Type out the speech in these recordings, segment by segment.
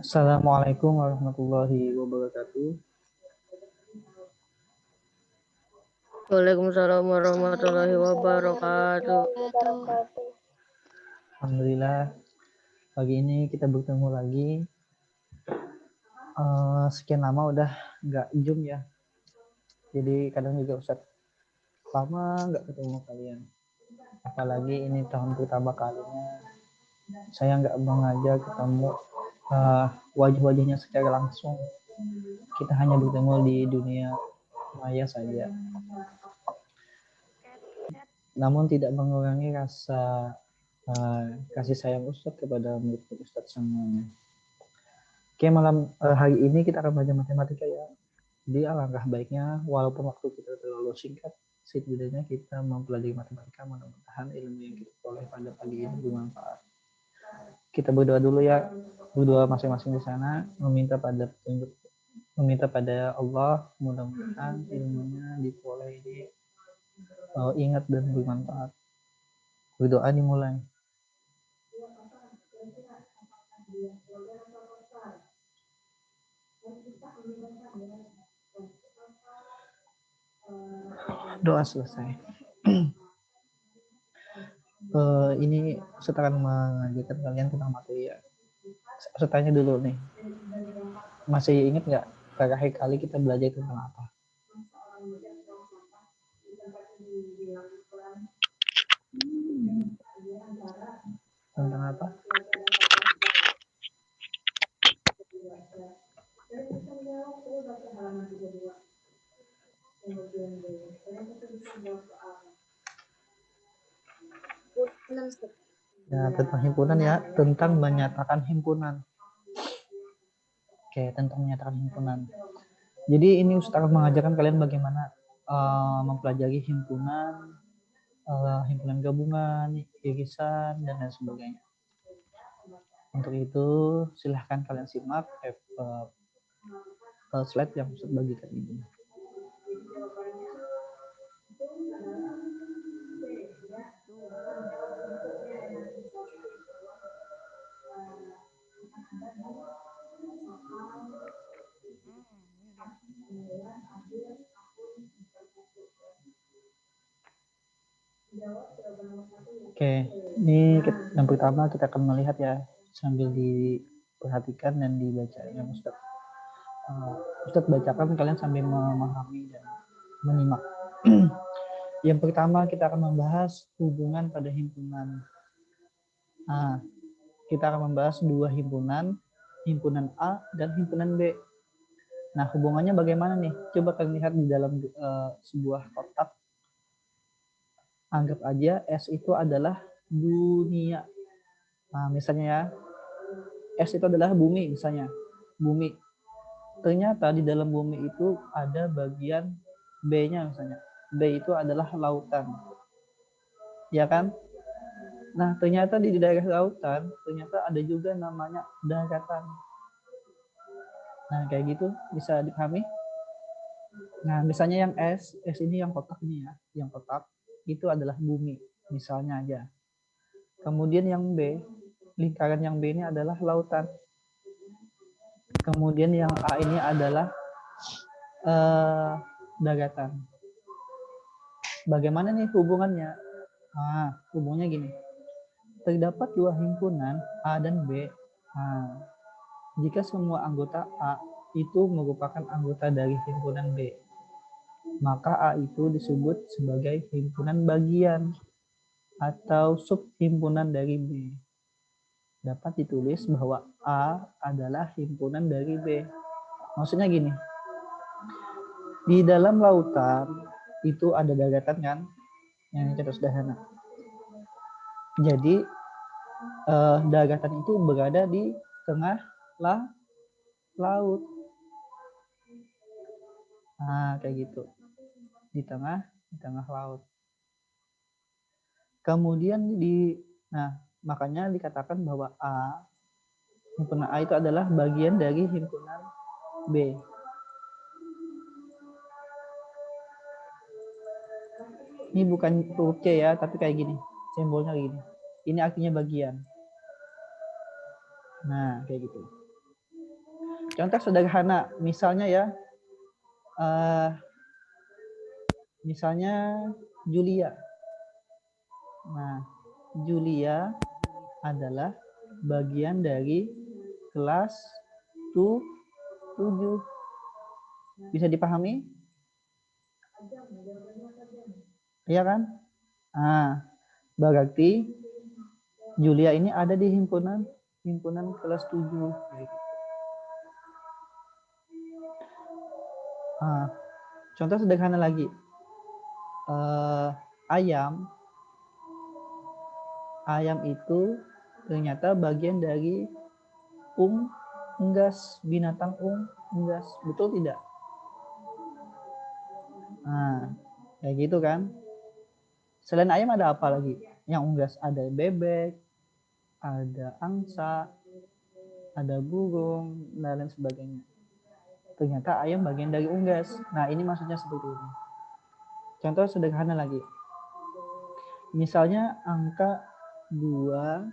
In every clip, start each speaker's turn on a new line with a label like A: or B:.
A: Assalamualaikum warahmatullahi wabarakatuh.
B: Waalaikumsalam warahmatullahi wabarakatuh.
A: Alhamdulillah, pagi ini kita bertemu lagi. Sekian lama udah nggak zoom ya. Jadi kadang juga Ustadz lama nggak ketemu kalian. Apalagi ini tahun pertama kalinya saya nggak mengajak ketemu wajah-wajahnya secara langsung. Kita hanya bertemu di dunia maya saja. Namun tidak mengurangi rasa kasih sayang Ustadz kepada murid Ustadz semuanya. Oke, hari ini kita akan belajar matematika ya. Jadi alangkah baiknya walaupun waktu kita terlalu singkat, setidaknya kita mempelajari matematika, mudah-mudahan ilmu yang kita peroleh pada pagi ini bermanfaat. Kita berdoa dulu ya, berdoa masing-masing di sana, meminta pada Allah, mudah-mudahan ilmunya diperoleh ini ingat dan bermanfaat. Berdoa dimulai. Doa selesai. Ini saya akan mengajarkan kalian tentang materi ya. Saya tanya dulu nih, masih ingat nggak terakhir kali kita belajar tentang apa? Tentang apa? Ya, tentang himpunan ya, tentang menyatakan himpunan. Oke, tentang menyatakan himpunan. Jadi ini Ustaz akan mengajarkan kalian bagaimana mempelajari himpunan, himpunan gabungan, irisan, dan lain sebagainya. Untuk itu silahkan kalian simak slide yang Ustaz bagikan ini. Oke, ini yang pertama kita akan melihat ya, sambil diperhatikan dan dibaca yang Ustaz bacakan, kalian sambil memahami dan menyimak. Yang pertama kita akan membahas hubungan pada himpunan. Nah, kita akan membahas dua himpunan, himpunan A dan himpunan B. Nah, hubungannya bagaimana nih? Coba kalian lihat di dalam sebuah kotak. Anggap aja S itu adalah dunia. Nah, misalnya ya, S itu adalah bumi misalnya. Bumi. Ternyata di dalam bumi itu ada bagian B-nya misalnya. B itu adalah lautan. Ya kan? Nah, ternyata di daerah lautan, ternyata ada juga namanya daratan. Nah, kayak gitu bisa dipahami? Nah, misalnya yang S ini yang kotak ini ya. Yang kotak itu adalah bumi, misalnya aja. Kemudian yang B, lingkaran yang B ini adalah lautan. Kemudian yang A ini adalah daratan. Bagaimana nih hubungannya? Nah, hubungannya gini. Terdapat dua himpunan A dan B. Nah, jika semua anggota A itu merupakan anggota dari himpunan B, maka A itu disebut sebagai himpunan bagian atau subhimpunan dari B. Dapat ditulis bahwa A adalah himpunan dari B. Maksudnya gini, di dalam lautan itu ada daratan kan, yang contoh sederhana. Jadi daratan itu berada di tengah laut. Nah, kayak gitu. Di tengah laut. Kemudian makanya dikatakan bahwa himpunan A itu adalah bagian dari himpunan B. Ini bukan huruf C ya, tapi kayak gini. Simbolnya gini. Ini artinya bagian. Nah, kayak gitu. Contoh sederhana, misalnya ya, misalnya Julia. Nah, Julia adalah bagian dari kelas 7. Bisa dipahami? Iya kan? Nah, berarti Julia ini ada di himpunan kelas 7. Nah, contoh sederhana lagi. Ayam itu ternyata bagian dari unggas, binatang unggas. Betul tidak? Nah, kayak gitu kan. Selain ayam ada apa lagi? Yang unggas ada bebek, ada angsa, ada burung, dan lain sebagainya. Ternyata ayam bagian dari unggas. Nah, ini maksudnya seperti ini. Contoh sederhana lagi. Misalnya angka 2,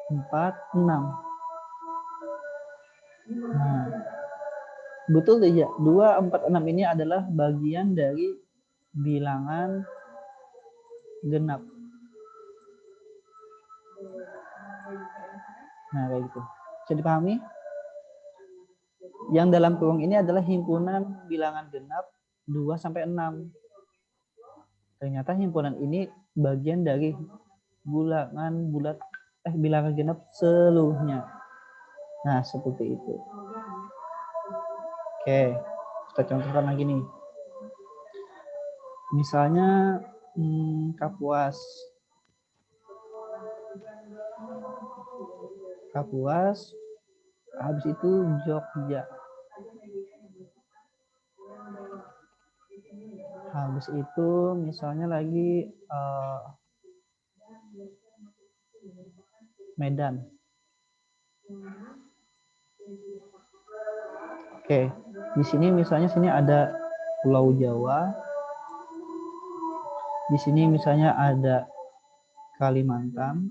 A: 4, 6. Nah, betul tidak? 2, 4, 6 ini adalah bagian dari bilangan genap. Nah, kayak gitu. Bisa dipahami? Yang dalam kurung ini adalah himpunan bilangan genap 2 sampai 6. Ternyata himpunan ini bagian dari bilangan genap seluruhnya. Nah, seperti itu. Oke, kita contohkan lagi nih. Misalnya Kapuas. Habis itu Jogja. Habis itu misalnya lagi Medan. Oke, di sini misalnya ada Pulau Jawa. Di sini misalnya ada Kalimantan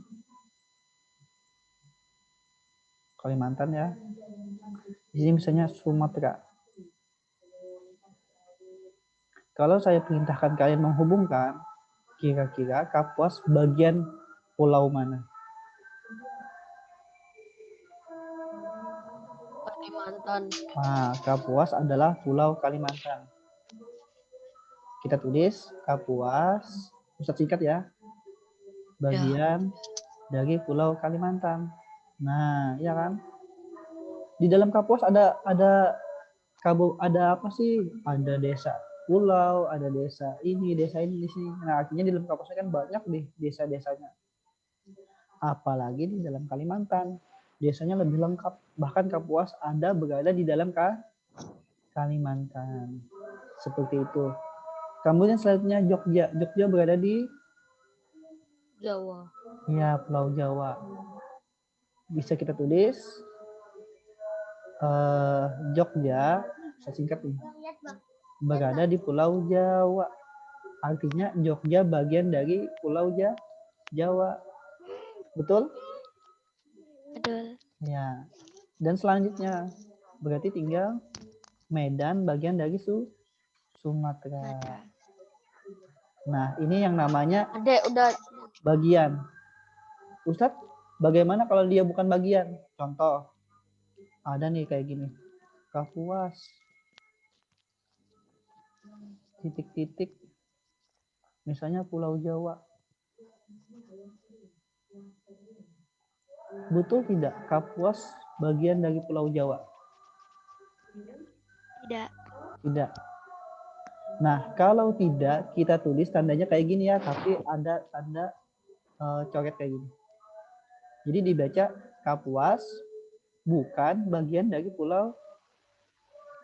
A: ya. Di sini misalnya Sumatera. Kalau saya perintahkan kalian menghubungkan, kira-kira Kapuas bagian pulau mana?
B: Kalimantan.
A: Nah, Kapuas adalah Pulau Kalimantan. Kita tulis Kapuas, Ustadz singkat ya, bagian dari Pulau Kalimantan. Nah, ya kan? Di dalam Kapuas ada apa sih? Ada desa pulau, ada desa ini di sini. Nah, artinya di dalam Kapuasnya kan banyak deh desa-desanya. Apalagi di dalam Kalimantan, desanya lebih lengkap. Bahkan Kapuas ada berada di dalam Kalimantan. Seperti itu. Kemudian selanjutnya Jogja. Jogja berada di
B: Jawa.
A: Ya, Pulau Jawa. Bisa kita tulis Jogja, saya singkat nih, berada di Pulau Jawa. Artinya Jogja bagian dari Pulau Jawa. Betul?
B: Betul.
A: Ya. Dan selanjutnya berarti tinggal Medan bagian dari Sumatera. Nah, ini yang namanya bagian. Ustadz, bagaimana kalau dia bukan bagian? Contoh, ada nih kayak gini. Kapuas. Titik-titik. Misalnya Pulau Jawa. Betul tidak Kapuas bagian dari Pulau Jawa? Tidak. Nah, kalau tidak, kita tulis tandanya kayak gini ya, tapi ada tanda coret kayak gini. Jadi dibaca Kapuas bukan bagian dari Pulau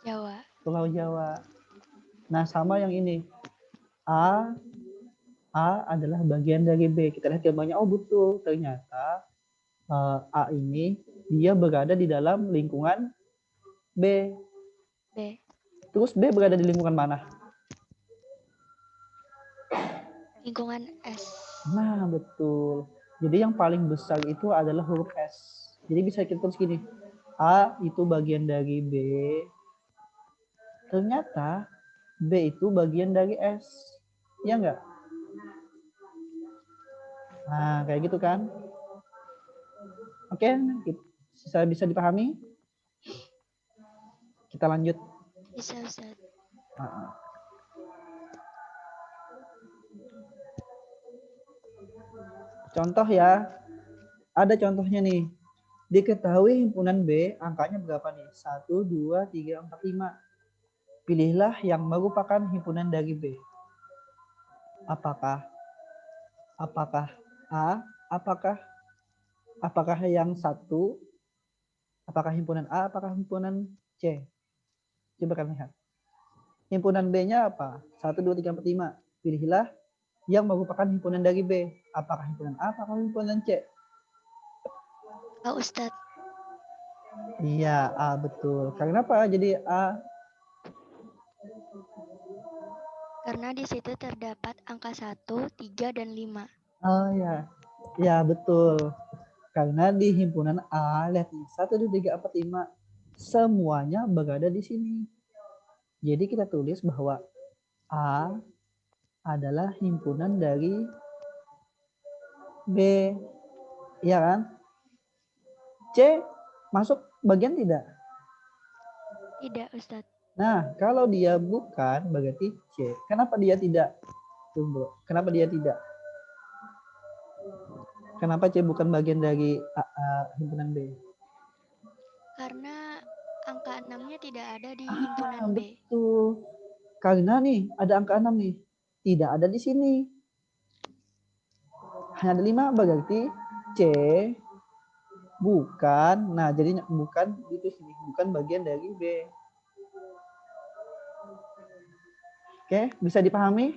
A: Jawa. Nah, sama yang ini. A adalah bagian dari B. Kita lihat gambarnya, oh betul. Ternyata A ini dia berada di dalam lingkungan B. Terus B berada di lingkungan mana?
B: Lingkungan S.
A: Nah, betul. Jadi yang paling besar itu adalah huruf S. Jadi bisa kita tulis gini. A itu bagian dari B, ternyata B itu bagian dari S. Iya enggak? Nah, kayak gitu kan? Oke, bisa dipahami? Kita lanjut.
B: Bisa Ustaz.
A: Contoh ya, ada contohnya nih. Diketahui himpunan B, angkanya berapa nih? 1, 2, 3, 4, 5. Pilihlah yang merupakan himpunan dari B. Apakah A? Apakah yang satu? Apakah himpunan A? Apakah himpunan C? Coba kalian lihat. Himpunan B-nya apa? 1, 2, 3, 4, 5. Pilihlah yang merupakan himpunan dari B. Apakah himpunan A? Apakah himpunan C?
B: A Ustaz.
A: Iya, A betul. Karena apa? Jadi A.
B: Karena di situ terdapat angka 1, 3, dan 5.
A: Oh ya. Ya, betul. Karena di himpunan A, lihat nih, 1, 2, 3, 4, 5. Semuanya berada di sini. Jadi kita tulis bahwa A adalah himpunan dari B. Iya kan? C masuk bagian tidak?
B: Tidak Ustaz.
A: Nah, kalau dia bukan berarti C. Kenapa dia tidak? Tunggu. Kenapa dia tidak? Kenapa C bukan bagian dari himpunan B?
B: Karena angka 6-nya tidak ada di himpunan B.
A: Betul. Karena nih ada angka 6 nih. Tidak ada di sini. Hanya ada 5 berarti C bukan. Nah, jadi bukan itu sini, bukan bagian dari B. Oke, bisa dipahami?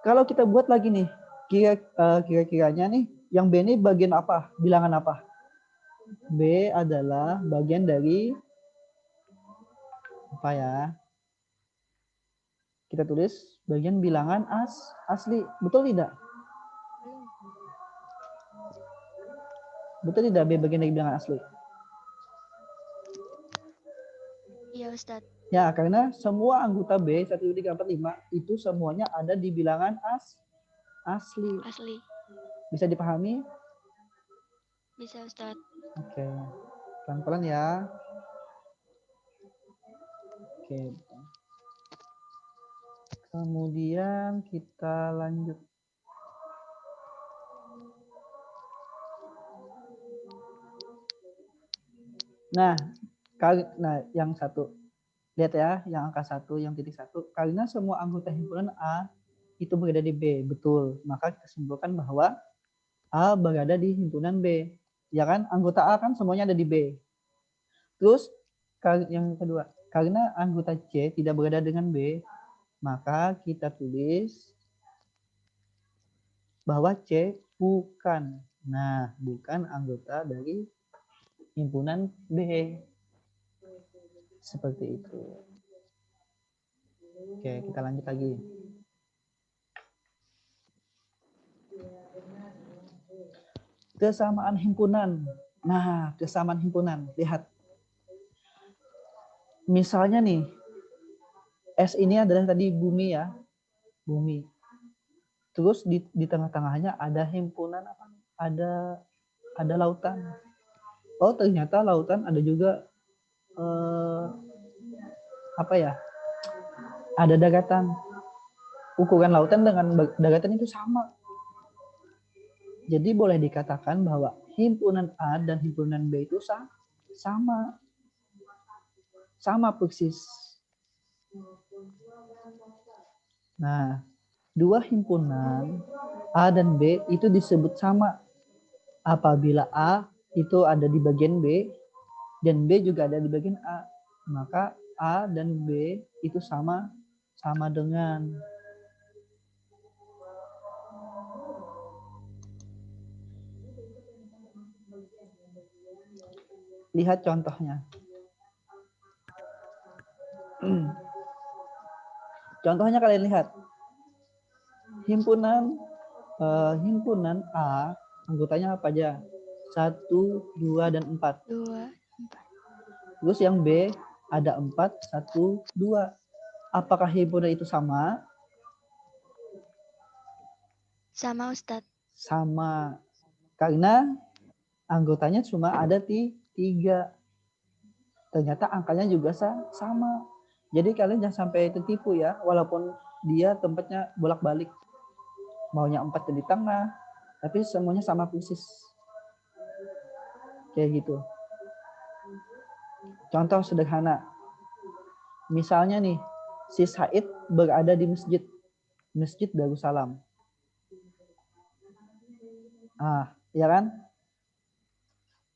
A: Kalau kita buat lagi nih, kira-kiranya nih, yang B ini bagian apa? Bilangan apa? B adalah bagian dari apa ya? Kita tulis bagian bilangan asli. Betul tidak? Betul tidak B bagian dari bilangan asli?
B: Iya Ustaz.
A: Ya, karena semua anggota B 1, 2, 3, 4, 5 itu semuanya ada di bilangan asli.
B: Asli.
A: Bisa dipahami?
B: Bisa Ustaz.
A: Oke. Pelan-pelan ya. Oke. Kemudian kita lanjut. Nah, yang satu. Lihat ya, yang angka 1, yang titik 1. Karena semua anggota himpunan A itu berada di B. Betul. Maka kita simpulkan bahwa A berada di himpunan B. Ya kan? Anggota A kan semuanya ada di B. Terus yang kedua, karena anggota C tidak berada dengan B, maka kita tulis bahwa C bukan. Nah, bukan anggota dari himpunan B. Seperti itu. Oke, kita lanjut lagi. Kesamaan himpunan. Nah, kesamaan himpunan. Lihat. Misalnya nih, S ini adalah tadi bumi ya. Bumi. Terus di tengah-tengahnya ada himpunan apa? Ada lautan. Oh, ternyata lautan ada juga apa ya? Ada daratan. Ukuran lautan dengan daratan itu sama. Jadi boleh dikatakan bahwa himpunan A dan himpunan B itu sama. Sama persis. Nah, dua himpunan A dan B itu disebut sama apabila A itu ada di bagian B dan B juga ada di bagian A. Maka A dan B itu sama dengan. Lihat contohnya. Contohnya kalian lihat. Himpunan himpunan A anggotanya apa aja? 1, 2, dan 4.
B: 2.
A: Terus yang B ada 4, 1, 2. Apakah himpunan itu sama?
B: Sama Ustadz.
A: Sama. Karena anggotanya cuma ada 3. Ternyata angkanya juga sama. Jadi kalian jangan sampai tertipu ya, walaupun dia tempatnya bolak-balik. Maunya 4 di tengah, tapi semuanya sama persis. Kayak gitu. Contoh sederhana. Misalnya nih, si Said berada di Masjid Darussalam. Ya kan?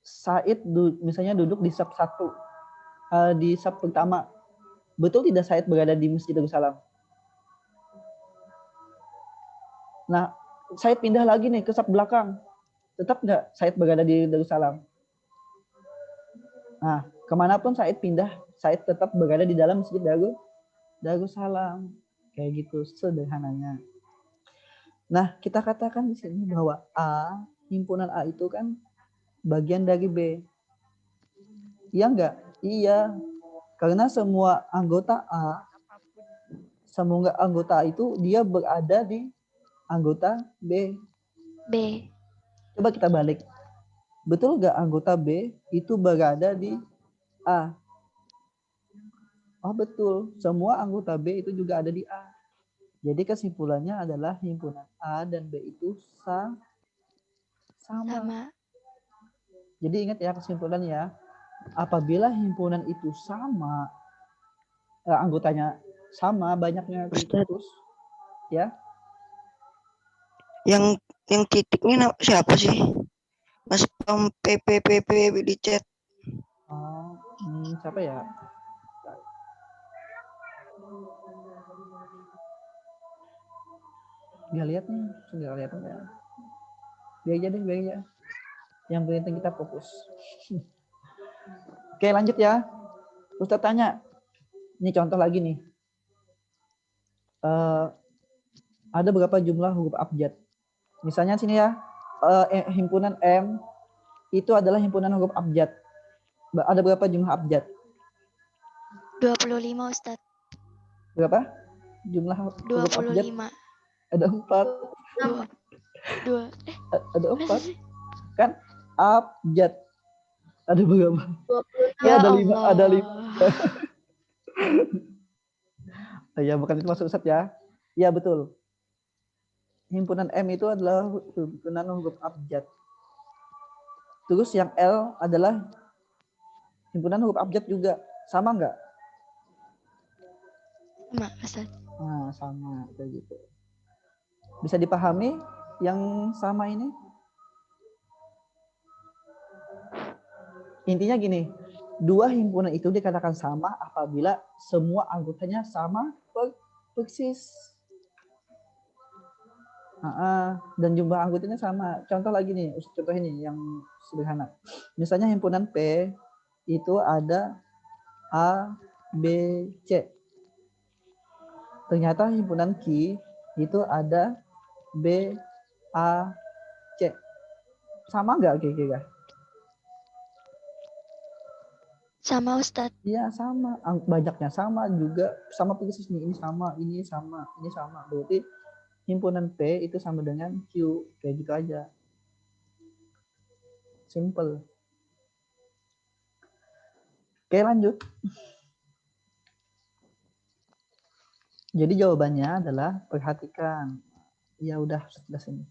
A: Said misalnya duduk di saf 1, di saf pertama. Betul tidak Said berada di Masjid Darussalam? Nah, Said pindah lagi nih ke saf belakang. Tetap nggak Said berada di Darussalam? Nah, kemanapun Said pindah, Said tetap berada di dalam Masjid Darussalam. Kayak gitu sederhananya. Nah, kita katakan di sini bahwa himpunan A itu kan bagian dari B. Iya enggak? Iya. Karena semua anggota itu dia berada di anggota B. Coba kita balik. Betul enggak anggota B itu berada di A? Oh betul, semua anggota B itu juga ada di A. Jadi kesimpulannya adalah himpunan A dan B itu sama. Jadi ingat ya kesimpulannya, apabila himpunan itu sama, anggotanya sama, banyaknya terus, ya.
C: Yang titiknya siapa sih? Mas PPPP di chat.
A: Siapa ya? Nggak lihat nih, nggak lihat ya. Biar aja. Yang penting kita fokus. Oke, lanjut ya. Ustaz tanya. Ini contoh lagi nih. Ada berapa jumlah huruf abjad? Misalnya sini ya, himpunan M itu adalah himpunan huruf abjad. Ada berapa jumlah abjad?
B: 25 Ustaz.
A: Berapa? Jumlah huruf abjad?
B: 25.
A: Ada 4.
B: 2.
A: Ada 4. Kan abjad. Ada berapa?
B: Ya
A: ada
B: Allah.
A: 5. Ya bukan itu maksud Ustaz ya. Ya betul. Himpunan M itu adalah himpunan huruf abjad. Terus yang L adalah himpunan huruf abjad juga. Sama nggak?
B: Sama, Ustaz.
A: Nah, sama kayak gitu. Bisa dipahami yang sama ini? Intinya gini, dua himpunan itu dikatakan sama apabila semua anggotanya sama persis. Dan jumlah anggotanya sama. Contoh lagi nih, contoh ini yang sederhana. Misalnya himpunan P itu ada A, B, C. Ternyata himpunan Q itu ada B, A, C. Sama nggak kira-kira?
B: Sama Ustadz.
A: Iya sama, banyaknya sama juga, sama persis nih, ini sama, ini sama, ini sama. Berarti himpunan P itu sama dengan Q, kayak gitu aja. Simple. Oke lanjut. Jadi jawabannya adalah perhatikan. Ya udah sudah sini.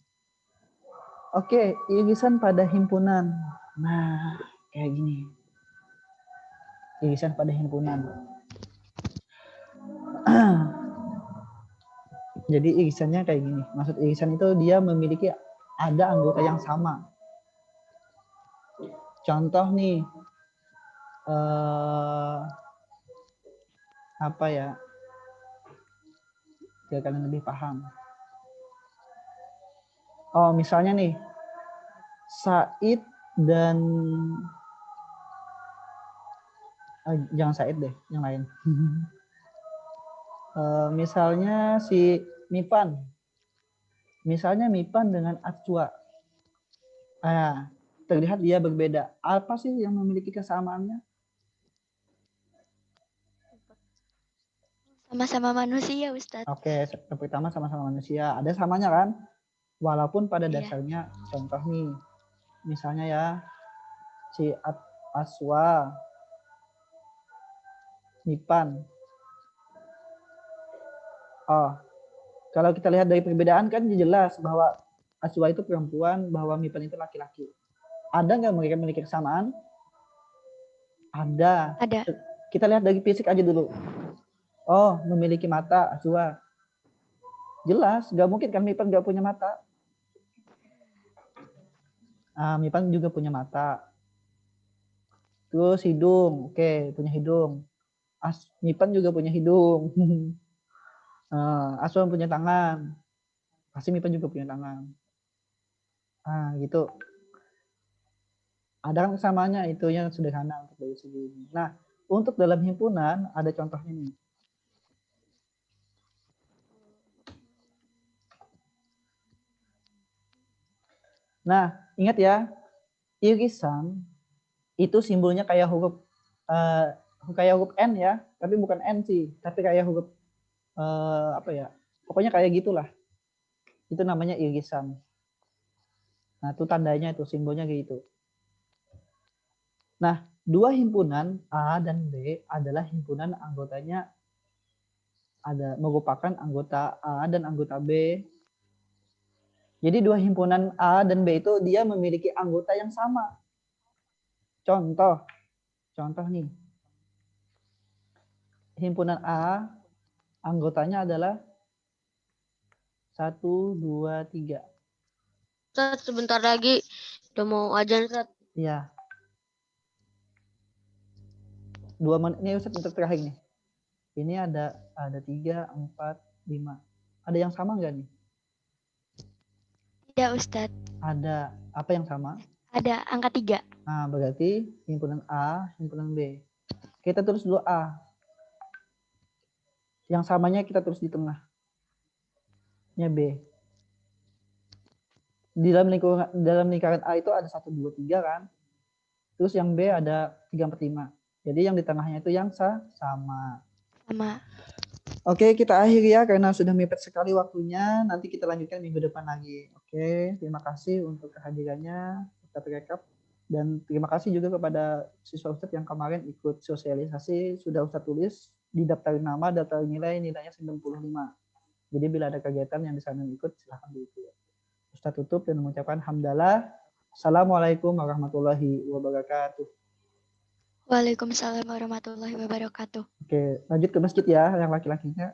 A: Oke, irisan pada himpunan. Nah, kayak gini. Irisan pada himpunan. Jadi irisannya kayak gini. Maksud irisan itu dia memiliki ada anggota yang sama. Contoh nih, apa ya? Biar kalian lebih paham. Oh, misalnya nih, Said dan jangan Said deh, yang lain. Misalnya si Mipan Misalnya Mipan dengan Atsua. Terlihat dia berbeda. Apa sih yang memiliki kesamaannya?
B: Sama-sama manusia, Ustadz.
A: Oke, yang pertama sama-sama manusia. Ada samanya kan? Walaupun pada
B: Iya.
A: dasarnya, contoh nih, misalnya ya, si Aswa, Mipan. Oh, kalau kita lihat dari perbedaan kan jelas bahwa Aswa itu perempuan, bahwa Mipan itu laki-laki. Ada nggak mereka memiliki kesamaan? Ada.
B: Ada.
A: Kita lihat dari fisik aja dulu. Oh, memiliki mata, Aswa. Jelas, nggak mungkin kan Mipan nggak punya mata. Mipan juga punya mata. Terus hidung, oke, punya hidung. Mipan juga punya hidung. Aswan punya tangan. Pasti Mipan juga punya tangan. Gitu. Ada kan kesamaannya, itu yang sederhana untuk dari segi ini. Nah, untuk dalam himpunan ada contohnya nih. Nah, ingat ya, irisan itu simbolnya kayak huruf N ya, tapi bukan N sih, tapi kayak huruf apa ya? Pokoknya kayak gitulah. Itu namanya irisan. Nah, itu tandanya itu simbolnya gitu. Nah, dua himpunan A dan B adalah himpunan anggotanya merupakan anggota A dan anggota B. Jadi dua himpunan A dan B itu dia memiliki anggota yang sama. Contoh nih. Himpunan A anggotanya adalah 1, 2, 3.
D: Ustaz, sebentar lagi udah mau ajan, Ustaz.
A: Iya. 2 menit ini Ustaz untuk terakhir nih. Ini ada 3, 4, 5. Ada yang sama nggak nih?
B: Tidak, Ustadz.
A: Ada. Apa yang sama?
B: Ada angka 3.
A: Nah, berarti himpunan A, himpunan B. Kita tulis dulu A. Yang samanya kita tulis di tengah. Nya B. Di dalam lingkaran A itu ada 1, 2, 3 kan? Terus yang B ada 3, 4, 5. Jadi yang di tengahnya itu yang sama.
B: Sama.
A: Oke, kita akhiri ya karena sudah mepet sekali waktunya. Nanti kita lanjutkan minggu depan lagi. Oke, terima kasih untuk kehadirannya Ustadz Rekap. Dan terima kasih juga kepada siswa Ustadz yang kemarin ikut sosialisasi. Sudah Ustadz tulis di daftar nama, daftar nilainya 95. Jadi bila ada kegiatan yang di sana ikut, silahkan diikuti. Ustadz tutup dan mengucapkan hamdalah. Assalamualaikum warahmatullahi wabarakatuh.
B: Waalaikumsalam warahmatullahi wabarakatuh.
A: Oke, lanjut ke masjid ya yang laki-lakinya.